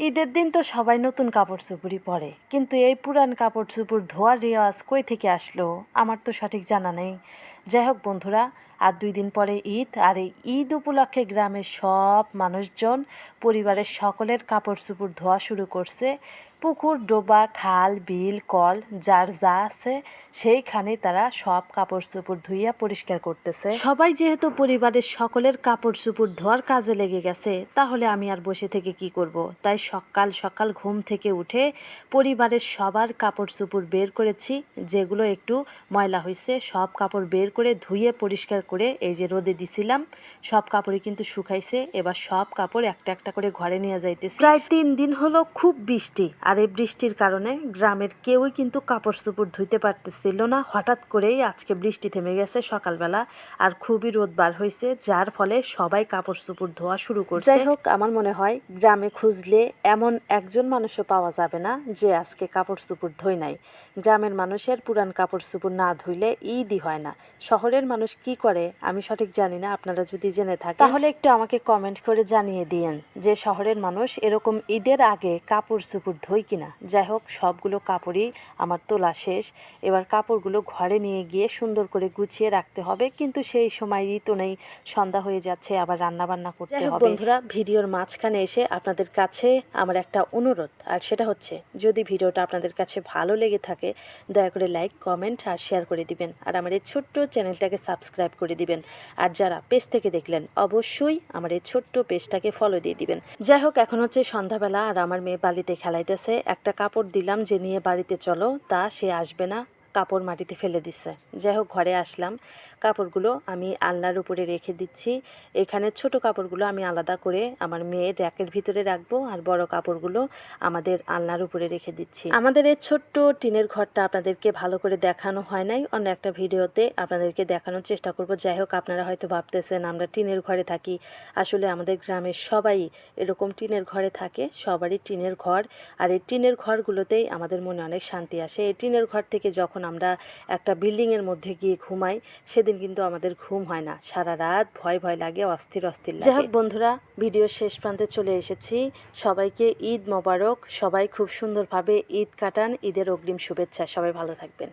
ঈদের দিন তো সবাই নতুন কাপড় চোপড়ই পরে, কিন্তু এই পুরান কাপড় চোপড় ধোয়ার রেওয়াজ কই থেকে আসলো আমার তো সঠিক জানা নেই। যাই হোক বন্ধুরা, আর 2 দিন পরে ঈদ, আর এই ঈদ উপলক্ষে গ্রামের সব মানুষজন পরিবারের সকলের কাপড় চোপড় ধোয়া শুরু করছে। পুকুর, ডোবা, খাল, বিল, কল যার যা আছে সেইখানে তারা সব কাপড় চোপড় ধুইয়া পরিষ্কার করতেছে। সবাই যেহেতু পরিবারের সকলের কাপড় চোপড় ধোয়ার কাজে লেগে গেছে, তাহলে আমি আর বসে থেকে কি করব। তাই সকাল সকাল ঘুম থেকে উঠে পরিবারের সবার কাপড় চোপড় বের করেছি, যেগুলো একটু ময়লা হয়েছে সব কাপড় বের করে ধুয়ে পরিষ্কার করে এই যে রোদে দিছিলাম। সব কাপড়ই কিন্তু শুকাইছে। এবার সব কাপড় একটা একটা করে ঘরে নিয়ে যাইতেছি। প্রায় 3 দিন হলো খুব বৃষ্টি, আর এই বৃষ্টির কারণে গ্রামের কেউই কিন্তু কাপড় চোপড় ধুইতে পারতেছিল না। হঠাৎ করেই আজকে বৃষ্টি থেমে গেছে সকালবেলা, আর খুবই রোদ বার হয়েছে, যার ফলে সবাই কাপড় চোপড় ধোয়া শুরু করছে। যাই হোক, আমার মনে হয় গ্রামে খুঁজলে এমন একজন মানুষও পাওয়া যাবে না যে আজকে কাপড় চোপড় ধোয় নাই। গ্রামের মানুষের পুরান কাপড় চোপড় না ধুইলে ঈদই হয় না। শহরের মানুষ কি করে আমি সঠিক জানি না, আপনারা যদি জেনে থাকেন তাহলে একটু আমাকে কমেন্ট করে জানিয়ে দিয়েন যে শহরের মানুষ এরকম ঈদের আগে কাপড় চোপড় ধোয় কিনা। যাই হোক, সবগুলো কাপড়ই আমার তোলা শেষ। এবার কাপড়গুলো ঘরে নিয়ে গিয়ে সুন্দর করে গুছিয়ে রাখতে হবে, কিন্তু সেই সময়ই তো নেই, সন্ধ্যা হয়ে যাচ্ছে, আবার রান্না বান্না করতে হবে। বন্ধুরা, ভিডিওর মাঝখানে এসে আপনাদের কাছে আমার একটা অনুরোধ, আর সেটা হচ্ছে যদি ভিডিওটা আপনাদের কাছে ভালো লেগে থাকে দয়া করে লাইক, কমেন্ট আর শেয়ার করে দিবেন, আর আমার এই ছোট্ট চ্যানেলটাকে সাবস্ক্রাইব করে দিবেন। আর যারা পেজ থেকে দেখলেন অবশ্যই আমার এই ছোট্ট পেজটাকে ফলো দিয়ে দিবেন। যাই হোক, এখন হচ্ছে সন্ধ্যাবেলা, আর আমার মেয়ে বাড়িতে খেলাইতেছে। একটা কাপড় দিলাম যে নিয়ে বাড়িতে চলো, তা সে আসবে না, কাপড় মাটিতে ফেলে দিচ্ছে। যাই হোক, ঘরে আসলাম, কাপড়গুলো আমি আলনার উপরে রেখে দিচ্ছি। এখানে ছোট কাপড়গুলো আমি আলাদা করে আমার মেয়ের র্যাকের ভিতরে রাখবো, আর বড় কাপড়গুলো আমাদের আলনার উপরে রেখে দিচ্ছি। আমাদের এই ছোট্ট টিনের ঘরটা আপনাদেরকে ভালো করে দেখানো হয় নাই, অন্য একটা ভিডিওতে আপনাদেরকে দেখানোর চেষ্টা করব। যাই হোক, আপনারা হয়তো ভাবতেছেন আমরা টিনের ঘরে থাকি, আসলে আমাদের গ্রামের সবাই এরকম টিনের ঘরে থাকে, সবারই টিনের ঘর। আর এই টিনের ঘরগুলোতেই আমাদের মনে অনেক শান্তি আসে। এই টিনের ঘর থেকে যখন আমরা একটা বিল্ডিংয়ের মধ্যে গিয়ে ঘুমাই, সেদিন কিন্তু আমাদের ঘুম হয় না, সারা রাত ভয় ভয় লাগে, অস্থির অস্থির লাগে। যাই হোক বন্ধুরা, ভিডিওর শেষ প্রান্তে চলে এসেছি। সবাইকে ঈদ মোবারক, সবাই খুব সুন্দরভাবে ঈদ কাটান, ঈদের অগ্রিম শুভেচ্ছা, সবাই ভালো থাকবেন।